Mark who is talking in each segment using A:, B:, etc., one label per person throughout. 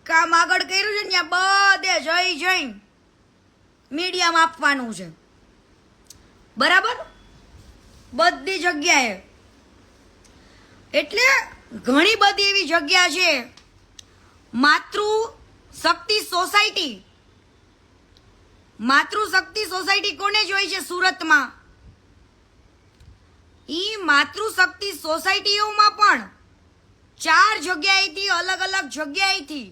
A: કામ આગળ કર્યું છે ત્યાં બધે જઈ જઈ મીડિયામાં આપવાનું છે, બરાબર, બધી જગ્યાએ. એટલે ઘણી બધી એવી જગ્યા છે. માતૃશક્તિ સોસાયટી, માતૃશક્તિ સોસાયટી કોને જોઈ છે સુરતમાં? ઈ માતૃશક્તિ સોસાયટીઓમાં પણ 4 જગ્યાએથી, અલગ અલગ જગ્યાએથી,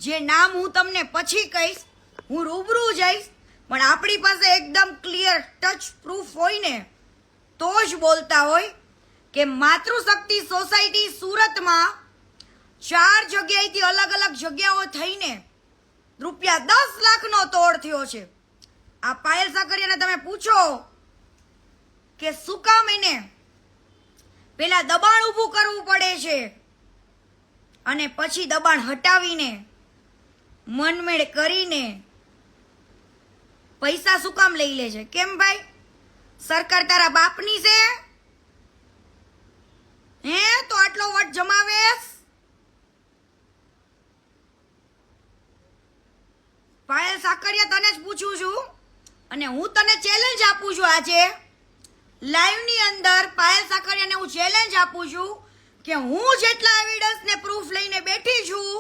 A: જે નામ હું તમને પછી કહીશ, હું રૂબરૂ જઈશ, પણ આપણી પાસે એકદમ ક્લિયર ટચ પ્રૂફ હોય ને તો જ બોલતા હોય કે માતૃશક્તિ સોસાયટી સુરતમાં 4 જગ્યાએથી, અલગ અલગ જગ્યાઓ થઈને રૂપિયા 10 લાખનો તોડ થયો છે. આ પાયલ સાકરિયાને તમે પૂછો કે શું કામ એને પેલા દબાણ ઊભું કરવું પડે છે અને પછી દબાણ હટાવીને મનમેળ કરીને પૈસા શું કામ લઈ લે છે? કેમ ભાઈ, સરકાર તારા બાપની છે? હે તો આટલો વટ જમાવેશ? પાયલ સાકરિયા, તને જ પૂછું છું અને હું તને ચેલેન્જ આપું છું. આજે લાઈવ ની અંદર પાયલ સાકરિયાને હું ચેલેન્જ આપું છું કે હું જેટલા એવિડન્સ ને પ્રૂફ લઈને બેઠી છું,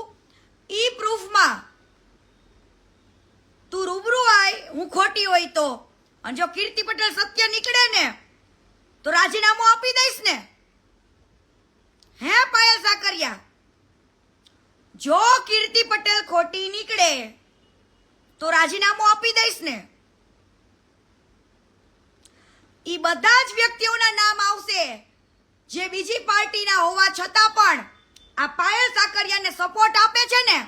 A: ઈ પ્રૂફમાં તું રૂબરૂ આય, હું ખોટી હોય તો. અને જો કીર્તિ પટેલ સત્ય નીકળે ને તો રાજીનામું આપી દઈશ ને? હે પાયલ સાકરિયા, જો કીર્તિ પટેલ ખોટી નીકળે તો રાજીનામું આપી દઈશ ને? ઈ બધા જ વ્યક્તિઓના નામ આવશે જે બીજી પાર્ટીના હોવા છતાં પણ આ પાયલ સાકરિયાને સપોર્ટ આપે છે ને,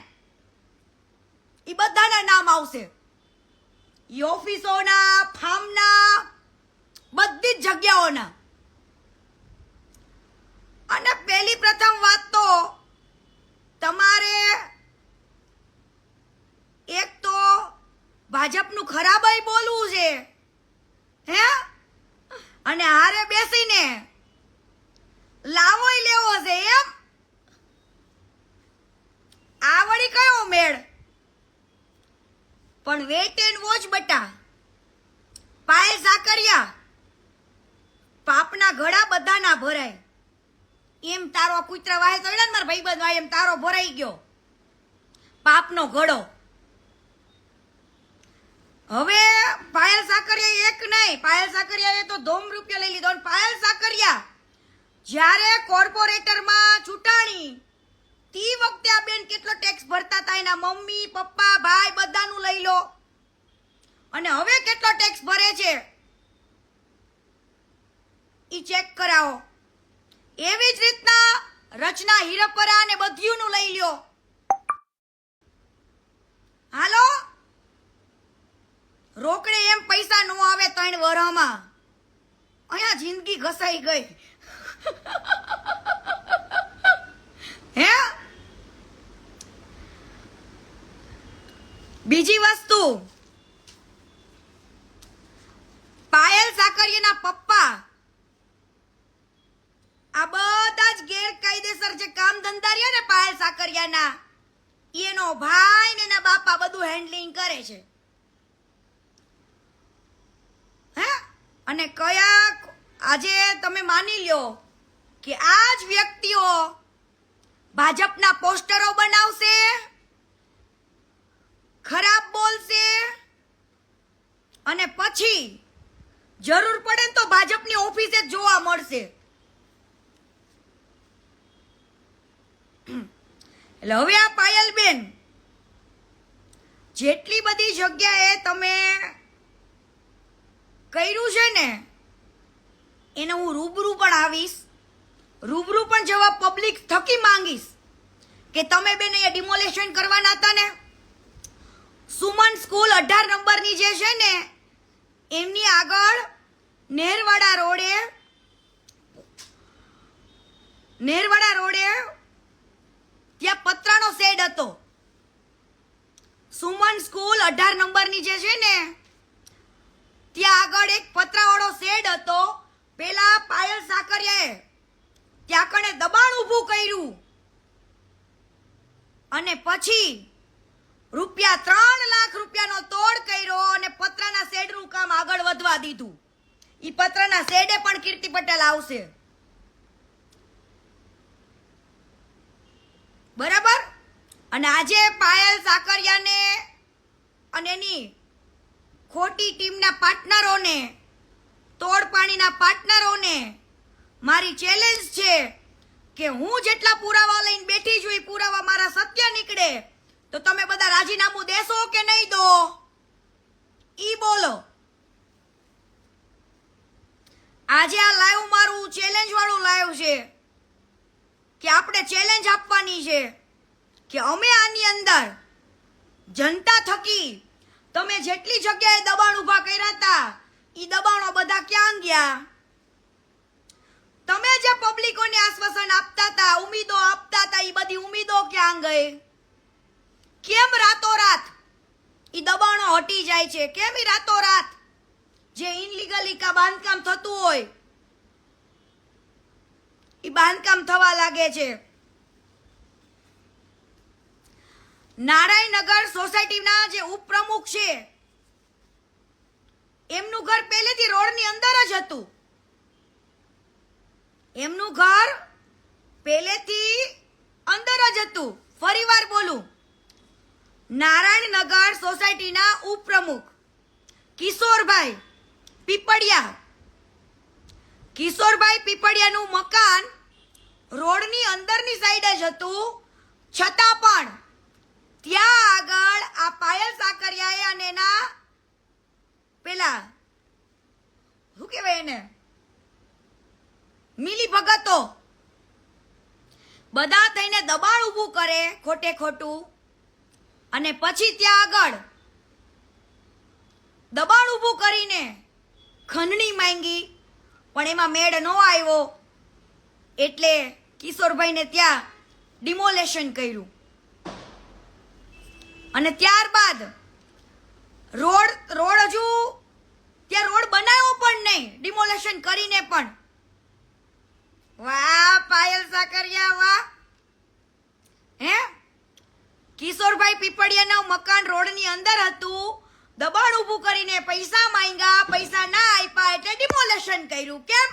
A: ઈ બધાના નામ આવશે. ઈ ઓફિસોના, ફાર્મના, બધી જ જગ્યાઓના. અને પહેલી પ્રથમ વાત તો તમારે એક તો ભાજપનું ખરાબય બોલવું છે, હે, અને હારે બેસીને લાવોય લેવો છે એમ. આ વળી કયો મેળ? પણ વેઇટ એન્ડ વોચ બટા. પાયલ સાકરિયા, પાપના ઘડા બધાના ભરાય. એમ તારો કૂતરા વાહે તો ને મારા ભાઈબંધ વાહે એમ તારો ભરાઈ ગયો પાપનો ઘડો. હવે પાયલ સાકરિયા એક નહીં, પાયલ સાકરિયાએ તો ધોમ રૂપિયા લઈ લીધો. અને પાયલ સાકરિયા જ્યારે કોર્પોરેટરમાં ચૂંટાણી તી વખતે આ બેન કેટલો ટેક્સ ભરતા હતા, એના મમ્મી, પપ્પા, ભાઈ બધાનું લઈ લો. અને હવે કેટલો ટેક્સ ભરે છે ઈ ચેક કરાવો. એવી જ રીતના રચના હીરપરા અને બધીયુંનું લઈ લ્યો. હાલો, રોકડે એમ પૈસા નો આવે 3 વર્ષમાં. અહીંયા જિંદગી ઘસાઈ ગઈ. હે, બીજી વસ્તુ, પાયલ સાકરિયાના પપ્પા આ બધા જ ગેરકાયદેસર જે કામ ધંધા રહ્યા ને પાયલ સાકરિયાના, એનો ભાઈ ને એના બાપા બધું હેન્ડલિંગ કરે છે. હે, અને કયા આજે તમે માની લ્યો કે આ જ વ્યક્તિઓ ભાજપના પોસ્ટરો બનાવશે, ખરાબ બોલશે અને પછી જરૂર પડે તો ભાજપની ઓફિસે જ જોવા મળશે. એટલે હવે આ પાયલબેન જેટલી બધી જગ્યાએ તમે કર્યું છે ને એને હું રૂબરૂ પણ આવીશ, રૂબરૂ પણ જવાબ પબ્લિક થકી માંગીશ કે તમે બેન અહીંયા ડિમોલેશન કરવાના હતા ને. સુમન સ્કૂલ 18 નંબરની જે છે ને એમની આગળ નેરવાડા રોડે ત્યાં પતરાનો શેડ હતો. સુમન સ્કૂલ 18 નંબરની જે છે ને ત્યાં આગળ એક પતરાવાળો શેડ હતો. પેલા પાયલ સાકરિયાએ ત્યાં કણે દબાણ ઊભું કર્યું અને પછી ₹3 લાખ તોડ કર્યો અને પતરાના શેડનું કામ આગળ વધવા દીધું. ઈ પતરાના શેડે પણ કીર્તિ પટેલ આવશે. બરાબર. અને આજે પાયલ સાકરિયાને અને એની ખોટી ટીમના પાર્ટનરોને, તોડ પાણીના પાર્ટનરોને મારી ચેલેન્જ છે કે હું જેટલા પુરાવા લઈને બેઠી છું એ પુરાવા મારા સત્ય નીકળે તો તમે બધા રાજીનામું દેશો કે નહીં દો? ઈ બોલો. આજે આ લાઈવ મારું ચેલેન્જ વાળું લાઈવ છે કે આપણે ચેલેન્જ આપવાની છે કે અમે આની અંદર જનતા થકી તમે જેટલી જગ્યાએ દબાણ ઊભા કર્યા હતા ઈ દબાણો બધા ક્યાં ગયા? તમે જે પબ્લિકોને આશ્વાસન આપતા હતા, ઉમીદો આપતા હતા, ઈ બધી ઉમીદો ક્યાં ગઈ? કેમ રાતોરાત ઈ દબાણો હટી જાય છે? કેમ ઈ રાતોરાત જે ઇનલીગલી કા બાંધકામ થતું હોય ઈ બાંધકામ થવા લાગે છે? નારાયણનગર સોસાયટીના જે ઉપપ્રમુખ છે એમનું ઘર પહેલેથી રોડની અંદર જ હતું. એમનું ઘર પહેલેથી અંદર જ હતું. ફરીવાર બોલું, નારાયણનગર સોસાયટીના ઉપપ્રમુખ કિશોરભાઈ પીપળિયા, કિશોરભાઈ પીપળિયાનું મકાન રોડની અંદરની સાઈડે જ હતું. છતાં પણ ત્યાં આગળ આ પાયલ સાકરિયાએ અને એના પેલા શું કહેવાય એને મિલી ભગતો બધા થઈને દબાણ ઊભું કરે ખોટે ખોટું અને પછી ત્યાં આગળ દબાણ ઊભું કરીને ખંડણી માંગી પણ એમાં મેળ ન આવ્યો એટલે કિશોરભાઈને ત્યાં ડિમોલેશન કર્યું અને ત્યારબાદ રોડ હજુ ત્યાં રોડ બનાવ્યો પણ નહીં, ડિમોલેશન કરીને પણ. વાહ પાયલ સાકરિયા વાહ. હે કિશોરભાઈ પીપળિયાનું મકાન રોડની અંદર હતું, દબાણ ઊભું કરીને પૈસા માંગ્યા, પૈસા ના આપ્યા એટલે ડિમોલેશન કર્યું. કેમ?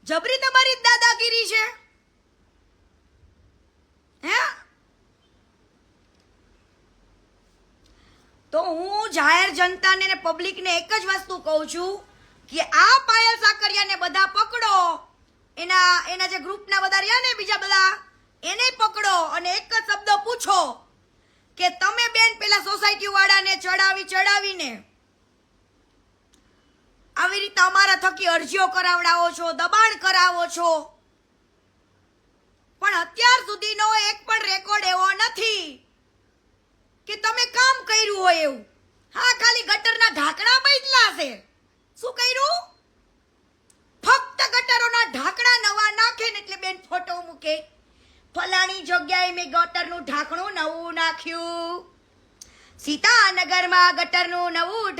A: જબરી તમારી દાદાગીરી છે. હે તો હું જાહેર જનતાને ને પબ્લિકને એક જ વસ્તુ કહું છું કે આ પાયલ સાકરિયાને બધા પકડો, એના જે ગ્રુપના બધા રહ્યા ને બીજા બધા એને પકડો અને એક જ શબ્દ પૂછો કે તમે બેન પેલા સોસાયટી વાળાને ચડાવીને આવી રીતે અમારા થકી અરજીઓ કરાવડાવો છો, દબાણ કરાવો છો, પણ અત્યાર સુધીનો એક પણ રેકોર્ડ એવો નથી કે તમે કામ કર્યું હોય એવું. હા, ખાલી ગટરના ઢાંકણા બદલ્યા છે. શું કર્યું? ફક્ત ગટરોના ઢાંકણા નવા નાખે ને એટલે બેન ફોટો મૂકે, ફલાણી જગ્યાએ મેં ગટરનું ઢાંકણું નવું નાખ્યું, સીતાનગરમાં ગટરનું નવું